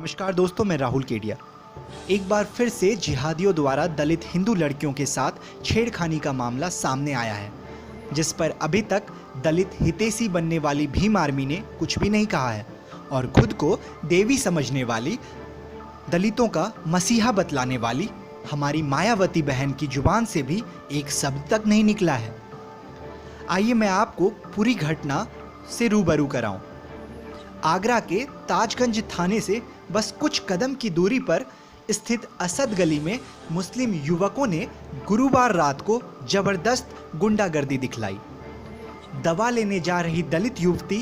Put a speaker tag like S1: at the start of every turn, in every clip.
S1: नमस्कार दोस्तों, मैं राहुल केडिया। एक बार फिर से जिहादियों द्वारा दलित हिंदू लड़कियों के साथ छेड़खानी का मामला सामने आया है, जिस पर अभी तक दलित हितैषी बनने वाली भीम आर्मी ने कुछ भी नहीं कहा है और खुद को देवी समझने वाली, दलितों का मसीहा बतलाने वाली हमारी मायावती बहन की जुबान से भी एक शब्द तक नहीं निकला है। आइए मैं आपको पूरी घटना से रूबरू कराऊं। आगरा के ताजगंज थाने से बस कुछ कदम की दूरी पर स्थित असद गली में मुस्लिम युवकों ने गुरुवार रात को जबरदस्त गुंडागर्दी दिखलाई। दवा लेने जा रही दलित युवती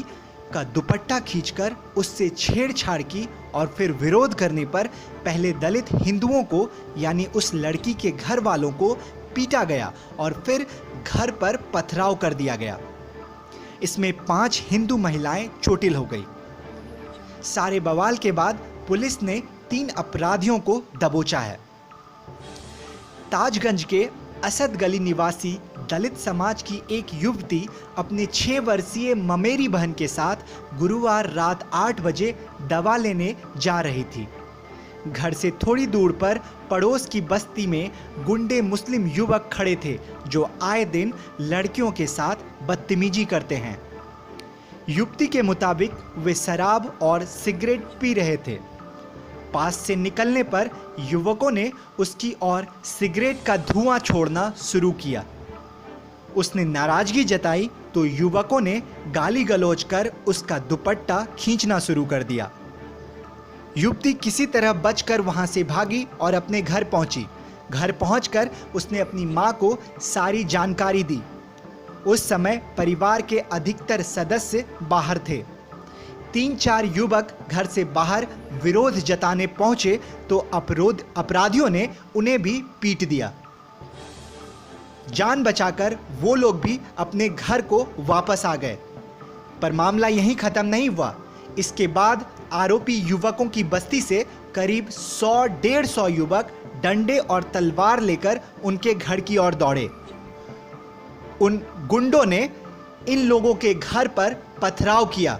S1: का दुपट्टा खींचकर उससे छेड़छाड़ की और फिर विरोध करने पर पहले दलित हिंदुओं को यानी उस लड़की के घर वालों को पीटा गया और फिर घर पर पथराव कर दिया गया। इसमें 5 हिंदू महिलाएं चोटिल हो गई। सारे बवाल के बाद पुलिस ने 3 अपराधियों को दबोचा है। ताजगंज के असद गली निवासी दलित समाज की एक युवती अपने 6 वर्षीय ममेरी बहन के साथ गुरुवार रात 8 बजे दवा लेने जा रही थी। घर से थोड़ी दूर पर पड़ोस की बस्ती में गुंडे मुस्लिम युवक खड़े थे जो आए दिन लड़कियों के साथ बदतमीजी करते हैं। युवती के मुताबिक वे शराब और सिगरेट पी रहे थे। पास से निकलने पर युवकों ने उसकी ओर सिगरेट का धुआं छोड़ना शुरू किया। उसने नाराजगी जताई तो युवकों ने गाली गलौज कर उसका दुपट्टा खींचना शुरू कर दिया। युवती किसी तरह बचकर वहां से भागी और अपने घर पहुंची। घर पहुंचकर उसने अपनी मां को सारी जानकारी दी। उस समय परिवार के अधिकतर सदस्य बाहर थे। 3-4 युवक घर से बाहर विरोध जताने पहुंचे तो अपराधियों ने उन्हें भी पीट दिया। जान बचाकर वो लोग भी अपने घर को वापस आ गए। पर मामला यहीं खत्म नहीं हुआ। इसके बाद आरोपी युवकों की बस्ती से करीब 100-150 युवक डंडे और तलवार लेकर उनके घर की ओर दौड़े। उन गुंडों ने इन लोगों के घर पर पथराव किया।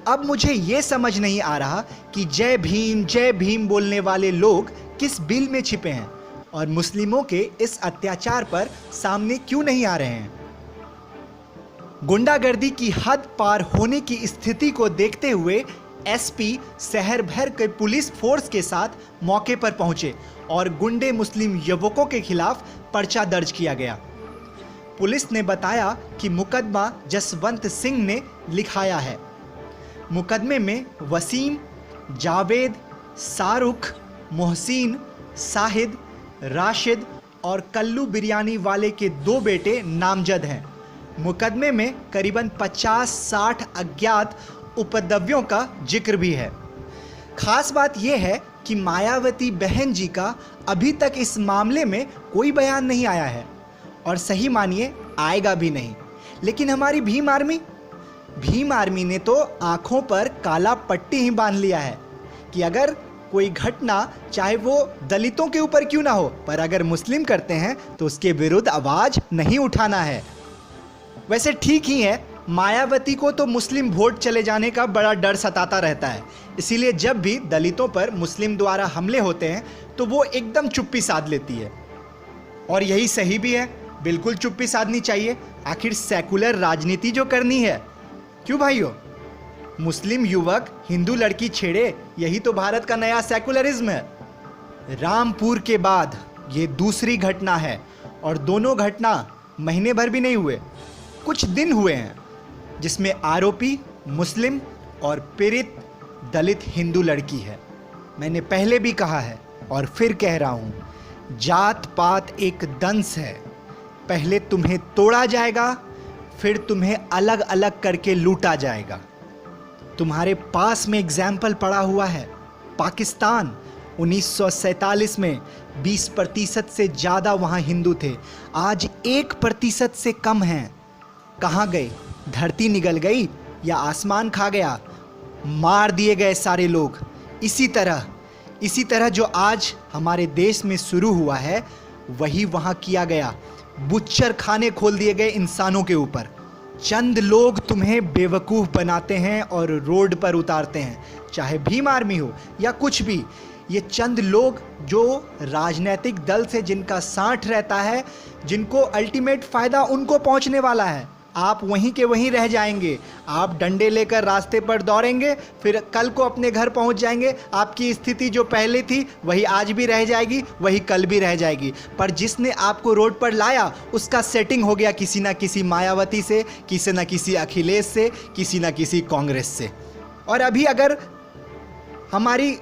S1: अब मुझे यह समझ नहीं आ रहा कि जय भीम बोलने वाले लोग किस बिल में छिपे हैं और मुस्लिमों के इस अत्याचार पर सामने क्यों नहीं आ रहे हैं। गुंडागर्दी की हद पार होने की स्थिति को देखते हुए एसपी शहर भर के पुलिस फोर्स के साथ मौके पर पहुंचे और गुंडे मुस्लिम युवकों के खिलाफ पर्चा दर्ज किया गया। पुलिस ने बताया कि मुकदमा जसवंत सिंह ने लिखाया है। मुकदमे में वसीम, जावेद, शाहरुख, मोहसिन, साहिद, राशिद और कल्लू बिरयानी वाले के 2 बेटे नामजद हैं। मुकदमे में करीबन 50-60 अज्ञात उपद्रवियों का जिक्र भी है। खास बात यह है कि मायावती बहन जी का अभी तक इस मामले में कोई बयान नहीं आया है और सही मानिए आएगा भी नहीं। लेकिन हमारी भीम आर्मी ने तो आंखों पर काला पट्टी ही बांध लिया है कि अगर कोई घटना चाहे वो दलितों के ऊपर क्यों ना हो, पर अगर मुस्लिम करते हैं तो उसके विरुद्ध आवाज नहीं उठाना है। वैसे ठीक ही है, मायावती को तो मुस्लिम वोट चले जाने का बड़ा डर सताता रहता है। इसीलिए जब भी दलितों पर मुस्लिम द्वारा हमले होते हैं तो वो एकदम चुप्पी साध लेती है और यही सही भी है। बिल्कुल चुप्पी साधनी चाहिए। आखिर सेकुलर राजनीति जो करनी है, क्यों भाइयों? मुस्लिम युवक हिंदू लड़की छेड़े, यही तो भारत का नया सेकुलरिज्म है। रामपुर के बाद ये दूसरी घटना है और दोनों घटना महीने भर भी नहीं हुए, कुछ दिन हुए हैं, जिसमें आरोपी मुस्लिम और पीड़ित दलित हिंदू लड़की है। मैंने पहले भी कहा है और फिर कह रहा हूं, जात पात एक दंश है। पहले तुम्हें तोड़ा जाएगा, फिर तुम्हें अलग अलग करके लूटा जाएगा। तुम्हारे पास में एग्जाम्पल पड़ा हुआ है पाकिस्तान। 1947 में 20% से ज़्यादा वहाँ हिंदू थे, आज 1% से कम हैं। कहाँ गए? धरती निगल गई या आसमान खा गया? मार दिए गए सारे लोग। इसी तरह जो आज हमारे देश में शुरू हुआ है वही वहाँ किया गया। बुच्चर खाने खोल दिए गए इंसानों के ऊपर। चंद लोग तुम्हें बेवकूफ़ बनाते हैं और रोड पर उतारते हैं। चाहे भीम आर्मी हो या कुछ भी, ये चंद लोग जो राजनीतिक दल से जिनका साठ रहता है, जिनको अल्टीमेट फायदा उनको पहुंचने वाला है, आप वहीं के वहीं रह जाएंगे। आप डंडे लेकर रास्ते पर दौड़ेंगे, फिर कल को अपने घर पहुंच जाएंगे। आपकी स्थिति जो पहले थी वही आज भी रह जाएगी, वही कल भी रह जाएगी। पर जिसने आपको रोड पर लाया उसका सेटिंग हो गया किसी ना किसी मायावती से, किसी ना किसी अखिलेश से, किसी ना किसी कांग्रेस से। और अभी अगर हमारी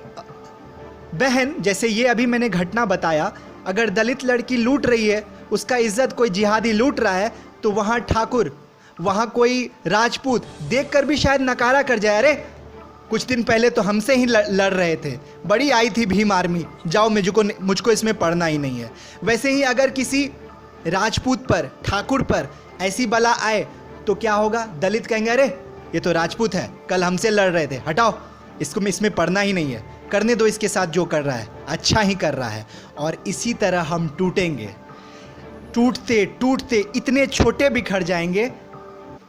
S1: बहन, जैसे ये अभी मैंने घटना बताया, अगर दलित लड़की लूट रही है, उसका इज्जत कोई जिहादी लूट रहा है, तो वहाँ ठाकुर, वहाँ कोई राजपूत देखकर भी शायद नकारा कर जाए, अरे कुछ दिन पहले तो हमसे ही लड़ रहे थे, बड़ी आई थी भीम आर्मी, जाओ मुझको इसमें पढ़ना ही नहीं है। वैसे ही अगर किसी राजपूत पर, ठाकुर पर ऐसी बला आए तो क्या होगा? दलित कहेंगे अरे ये तो राजपूत है, कल हमसे लड़ रहे थे, हटाओ इसमें पढ़ना ही नहीं है, करने दो इसके साथ जो कर रहा है, अच्छा ही कर रहा है। और इसी तरह हम टूटेंगे, टूटते टूटते इतने छोटे बिखर जाएंगे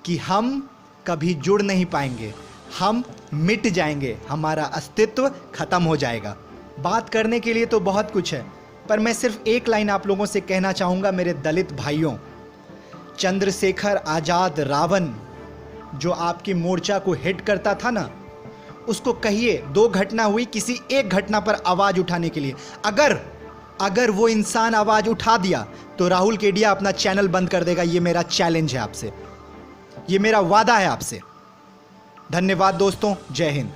S1: कि हम कभी जुड़ नहीं पाएंगे, हम मिट जाएंगे, हमारा अस्तित्व खत्म हो जाएगा। बात करने के लिए तो बहुत कुछ है, पर मैं सिर्फ एक लाइन आप लोगों से कहना चाहूँगा, मेरे दलित भाइयों। चंद्रशेखर आज़ाद रावण जो आपकी मोर्चा को हिट करता था ना, उसको कहिए 2 घटना हुई, किसी एक घटना पर आवाज़ उठाने के लिए। अगर वो इंसान आवाज़ उठा दिया तो राहुल केडिया अपना चैनल बंद कर देगा। ये मेरा चैलेंज है आपसे, ये मेरा वादा है आपसे। धन्यवाद दोस्तों, जय हिंद।